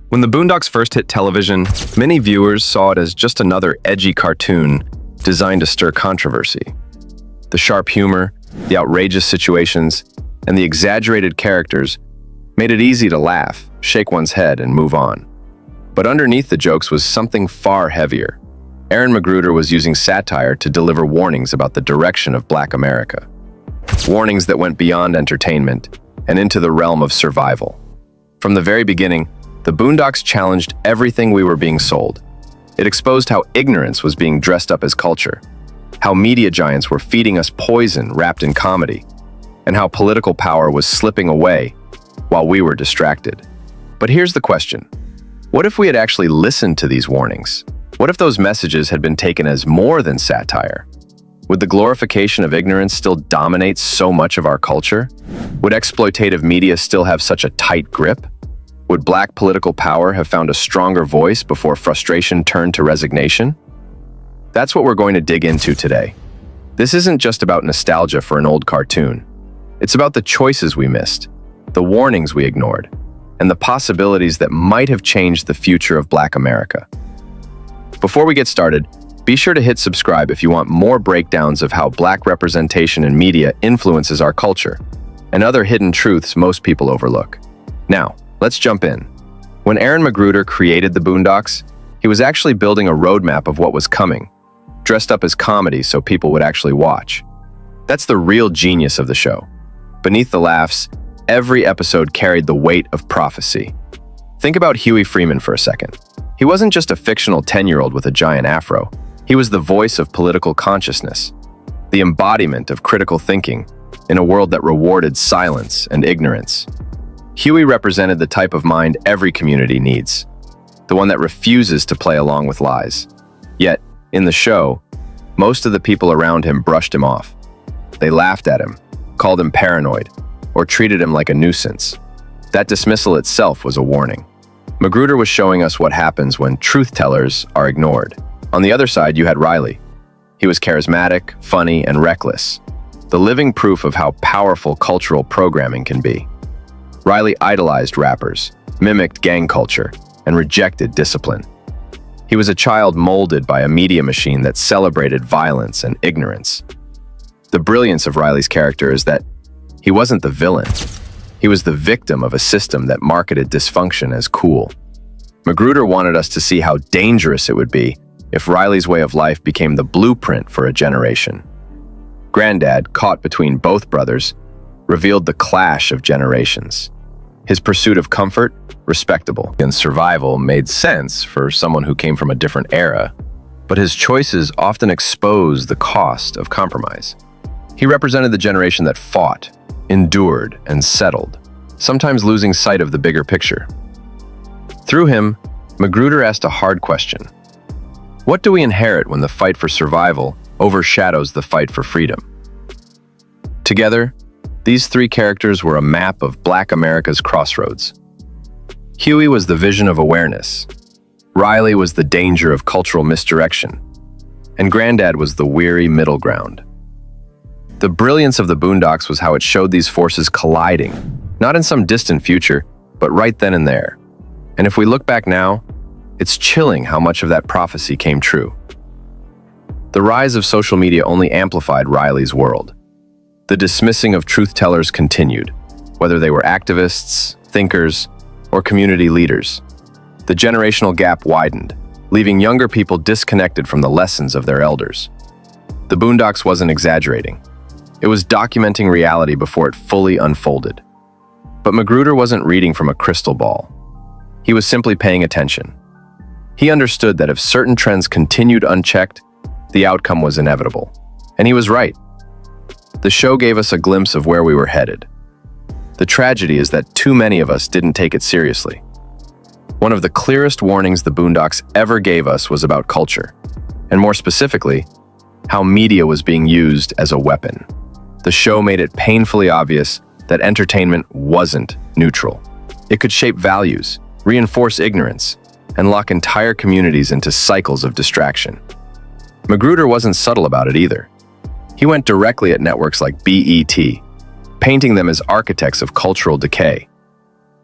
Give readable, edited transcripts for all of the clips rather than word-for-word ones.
When the Boondocks first hit television, many viewers saw it as just another edgy cartoon designed to stir controversy. The sharp humor, the outrageous situations, and the exaggerated characters made it easy to laugh, shake one's head, and move on. But underneath the jokes was something far heavier. Aaron McGruder was using satire to deliver warnings about the direction of Black America. Warnings that went beyond entertainment and into the realm of survival. From the very beginning, the Boondocks challenged everything we were being sold. It exposed how ignorance was being dressed up as culture, how media giants were feeding us poison wrapped in comedy, and how political power was slipping away while we were distracted. But here's the question. What if we had actually listened to these warnings? What if those messages had been taken as more than satire? Would the glorification of ignorance still dominate so much of our culture? Would exploitative media still have such a tight grip? Would Black political power have found a stronger voice before frustration turned to resignation? That's what we're going to dig into today. This isn't just about nostalgia for an old cartoon. It's about the choices we missed, the warnings we ignored, and the possibilities that might have changed the future of Black America. Before we get started, be sure to hit subscribe if you want more breakdowns of how Black representation in media influences our culture and other hidden truths most people overlook. Now, let's jump in. When Aaron McGruder created the Boondocks, he was actually building a roadmap of what was coming, dressed up as comedy so people would actually watch. That's the real genius of the show. Beneath the laughs, every episode carried the weight of prophecy. Think about Huey Freeman for a second. He wasn't just a fictional 10-year-old with a giant afro. He was the voice of political consciousness, the embodiment of critical thinking in a world that rewarded silence and ignorance. Huey represented the type of mind every community needs, the one that refuses to play along with lies. Yet, in the show, most of the people around him brushed him off. They laughed at him, called him paranoid, or treated him like a nuisance. That dismissal itself was a warning. McGruder was showing us what happens when truth-tellers are ignored. On the other side, you had Riley. He was charismatic, funny, and reckless, the living proof of how powerful cultural programming can be. Riley idolized rappers, mimicked gang culture, and rejected discipline. He was a child molded by a media machine that celebrated violence and ignorance. The brilliance of Riley's character is that he wasn't the villain. He was the victim of a system that marketed dysfunction as cool. McGruder wanted us to see how dangerous it would be if Riley's way of life became the blueprint for a generation. Granddad, caught between both brothers, revealed the clash of generations. His pursuit of comfort, respectable, and survival made sense for someone who came from a different era, but his choices often exposed the cost of compromise. He represented the generation that fought, endured, and settled, sometimes losing sight of the bigger picture. Through him, McGruder asked a hard question. What do we inherit when the fight for survival overshadows the fight for freedom? Together, these three characters were a map of Black America's crossroads. Huey was the vision of awareness, Riley was the danger of cultural misdirection, and Granddad was the weary middle ground. The brilliance of the Boondocks was how it showed these forces colliding, not in some distant future, but right then and there. And if we look back now, it's chilling how much of that prophecy came true. The rise of social media only amplified Riley's world. The dismissing of truth-tellers continued, whether they were activists, thinkers, or community leaders. The generational gap widened, leaving younger people disconnected from the lessons of their elders. The Boondocks wasn't exaggerating. It was documenting reality before it fully unfolded. But McGruder wasn't reading from a crystal ball. He was simply paying attention. He understood that if certain trends continued unchecked, the outcome was inevitable. And he was right. The show gave us a glimpse of where we were headed. The tragedy is that too many of us didn't take it seriously. One of the clearest warnings the Boondocks ever gave us was about culture, and more specifically, how media was being used as a weapon. The show made it painfully obvious that entertainment wasn't neutral. It could shape values, reinforce ignorance, and lock entire communities into cycles of distraction. McGruder wasn't subtle about it either. He went directly at networks like BET, painting them as architects of cultural decay.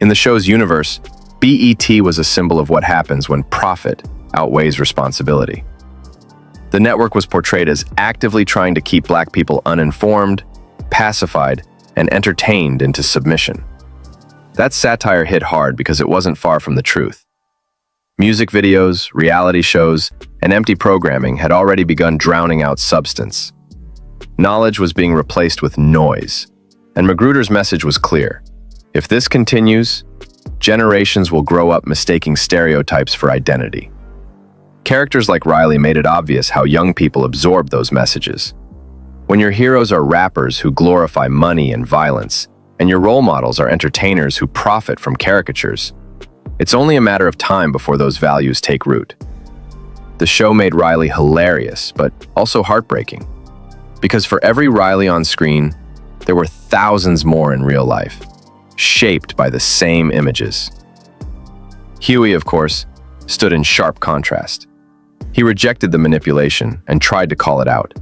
In the show's universe, BET was a symbol of what happens when profit outweighs responsibility. The network was portrayed as actively trying to keep Black people uninformed, pacified, and entertained into submission. That satire hit hard because it wasn't far from the truth. Music videos, reality shows, and empty programming had already begun drowning out substance. Knowledge was being replaced with noise, and McGruder's message was clear. If this continues, generations will grow up mistaking stereotypes for identity. Characters like Riley made it obvious how young people absorb those messages. When your heroes are rappers who glorify money and violence, and your role models are entertainers who profit from caricatures, it's only a matter of time before those values take root. The show made Riley hilarious, but also heartbreaking. Because for every Riley on screen, there were thousands more in real life, shaped by the same images. Huey, of course, stood in sharp contrast. He rejected the manipulation and tried to call it out,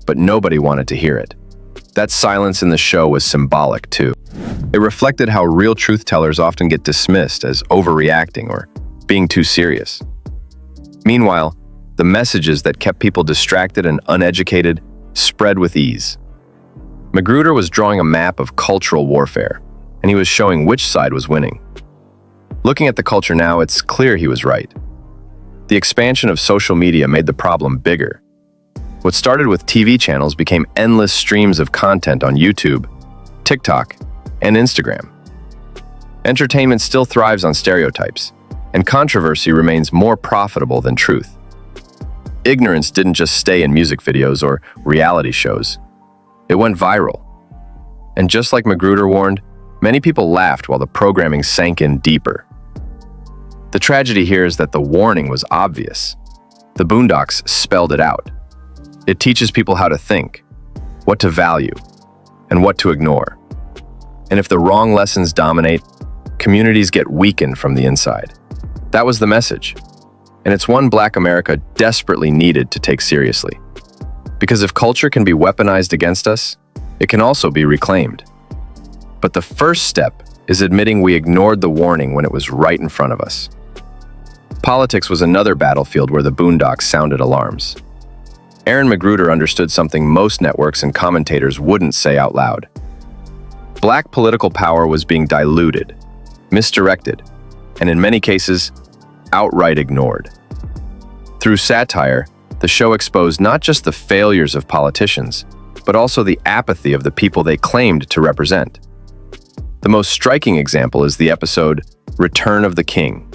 but nobody wanted to hear it. That silence in the show was symbolic, too. It reflected how real truth-tellers often get dismissed as overreacting or being too serious. Meanwhile, the messages that kept people distracted and uneducated spread with ease. McGruder was drawing a map of cultural warfare, and he was showing which side was winning. Looking at the culture now, it's clear he was right. The expansion of social media made the problem bigger. What started with TV channels became endless streams of content on YouTube, TikTok, and Instagram. Entertainment still thrives on stereotypes, and controversy remains more profitable than truth. Ignorance didn't just stay in music videos or reality shows. It went viral. And just like McGruder warned, many people laughed while the programming sank in deeper. The tragedy here is that the warning was obvious. The Boondocks spelled it out. It teaches people how to think, what to value, and what to ignore. And if the wrong lessons dominate, communities get weakened from the inside. That was the message. And it's one Black America desperately needed to take seriously. Because if culture can be weaponized against us, it can also be reclaimed. But the first step is admitting we ignored the warning when it was right in front of us. Politics was another battlefield where the Boondocks sounded alarms. Aaron McGruder understood something most networks and commentators wouldn't say out loud. Black political power was being diluted, misdirected, and in many cases, outright ignored. Through satire, the show exposed not just the failures of politicians, but also the apathy of the people they claimed to represent. The most striking example is the episode Return of the King.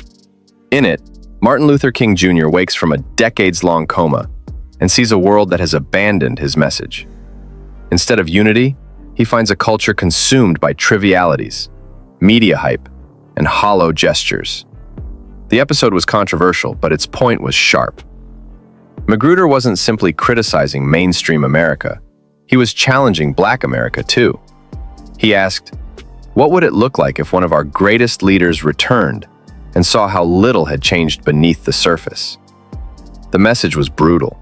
In it, Martin Luther King Jr. wakes from a decades-long coma and sees a world that has abandoned his message. Instead of unity, he finds a culture consumed by trivialities, media hype, and hollow gestures. The episode was controversial, but its point was sharp. McGruder wasn't simply criticizing mainstream America. He was challenging Black America, too. He asked, what would it look like if one of our greatest leaders returned and saw how little had changed beneath the surface? The message was brutal.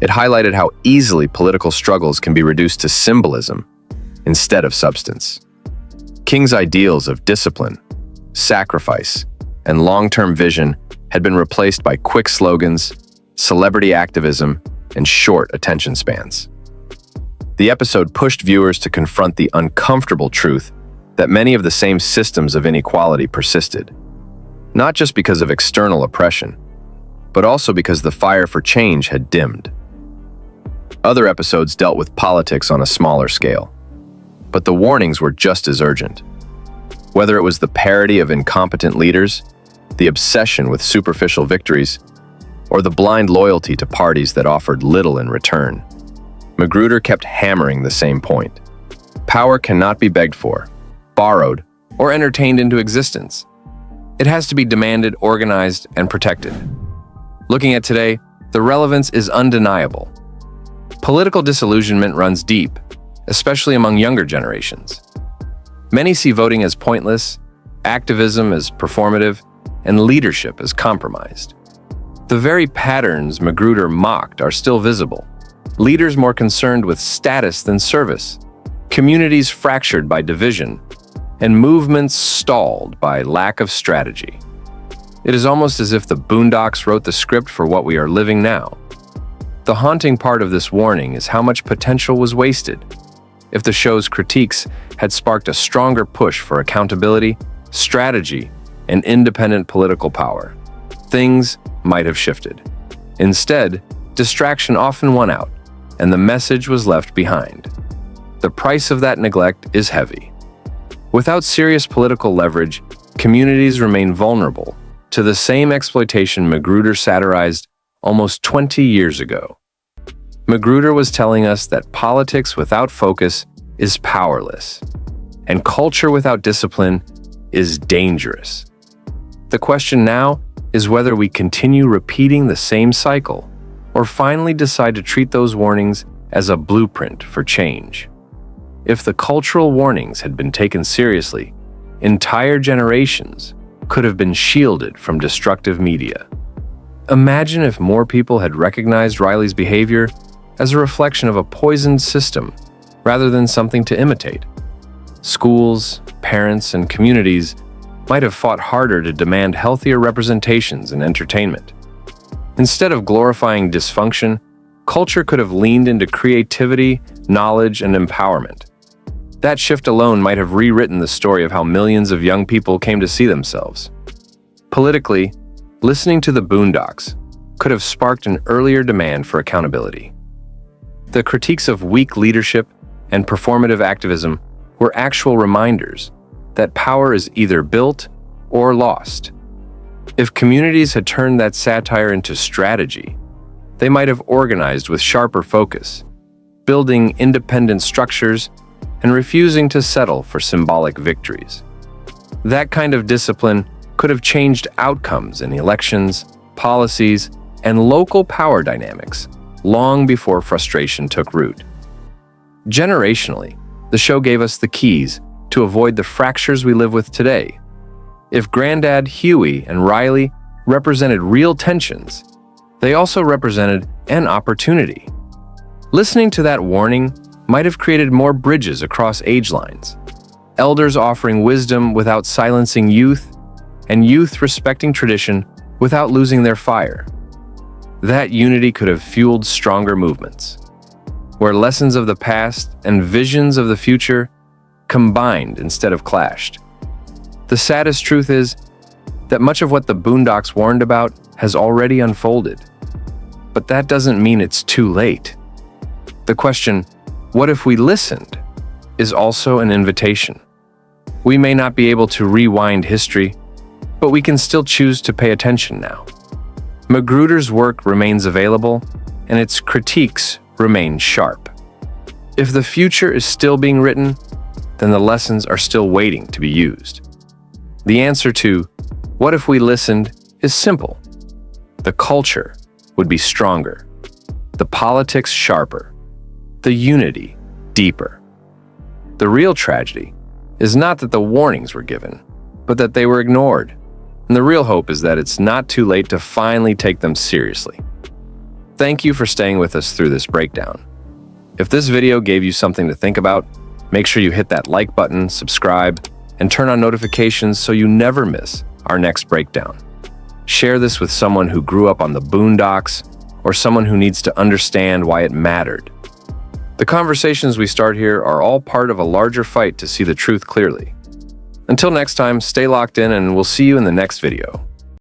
It highlighted how easily political struggles can be reduced to symbolism instead of substance. King's ideals of discipline, sacrifice, and long-term vision had been replaced by quick slogans, celebrity activism, and short attention spans. The episode pushed viewers to confront the uncomfortable truth that many of the same systems of inequality persisted, not just because of external oppression, but also because the fire for change had dimmed. Other episodes dealt with politics on a smaller scale, but the warnings were just as urgent. Whether it was the parody of incompetent leaders, the obsession with superficial victories, or the blind loyalty to parties that offered little in return, McGruder kept hammering the same point. Power cannot be begged for, borrowed, or entertained into existence. It has to be demanded, organized, and protected. Looking at today, the relevance is undeniable. Political disillusionment runs deep, especially among younger generations. Many see voting as pointless, activism as performative, and leadership as compromised. The very patterns McGruder mocked are still visible. Leaders more concerned with status than service, communities fractured by division, and movements stalled by lack of strategy. It is almost as if the Boondocks wrote the script for what we are living now. The haunting part of this warning is how much potential was wasted. If the show's critiques had sparked a stronger push for accountability, strategy, and independent political power, things might have shifted. Instead, distraction often won out, and the message was left behind. The price of that neglect is heavy. Without serious political leverage, communities remain vulnerable to the same exploitation McGruder satirized almost 20 years ago. McGruder was telling us that politics without focus is powerless, and culture without discipline is dangerous. The question now is whether we continue repeating the same cycle or finally decide to treat those warnings as a blueprint for change. If the cultural warnings had been taken seriously, entire generations could have been shielded from destructive media. Imagine if more people had recognized Riley's behavior as a reflection of a poisoned system rather than something to imitate. Schools, parents, and communities might have fought harder to demand healthier representations in entertainment. Instead of glorifying dysfunction, culture could have leaned into creativity, knowledge, and empowerment. That shift alone might have rewritten the story of how millions of young people came to see themselves. Politically, listening to the Boondocks could have sparked an earlier demand for accountability. The critiques of weak leadership and performative activism were actual reminders that power is either built or lost. If communities had turned that satire into strategy, they might have organized with sharper focus, building independent structures and refusing to settle for symbolic victories. That kind of discipline could have changed outcomes in elections, policies, and local power dynamics long before frustration took root. Generationally, the show gave us the keys to avoid the fractures we live with today. If Granddad, Huey, and Riley represented real tensions, they also represented an opportunity. Listening to that warning might have created more bridges across age lines, elders offering wisdom without silencing youth, and youth respecting tradition without losing their fire. That unity could have fueled stronger movements, where lessons of the past and visions of the future combined instead of clashed. The saddest truth is that much of what the Boondocks warned about has already unfolded. But that doesn't mean it's too late. The question, what if we listened, is also an invitation. We may not be able to rewind history, but we can still choose to pay attention now. McGruder's work remains available, and its critiques remain sharp. If the future is still being written, then the lessons are still waiting to be used. The answer to, what if we listened, is simple. The culture would be stronger, the politics sharper, the unity deeper. The real tragedy is not that the warnings were given, but that they were ignored. And the real hope is that it's not too late to finally take them seriously. Thank you for staying with us through this breakdown. If this video gave you something to think about, make sure you hit that like button, subscribe, and turn on notifications so you never miss our next breakdown. Share this with someone who grew up on the Boondocks or someone who needs to understand why it mattered. The conversations we start here are all part of a larger fight to see the truth clearly. Until next time, stay locked in and we'll see you in the next video.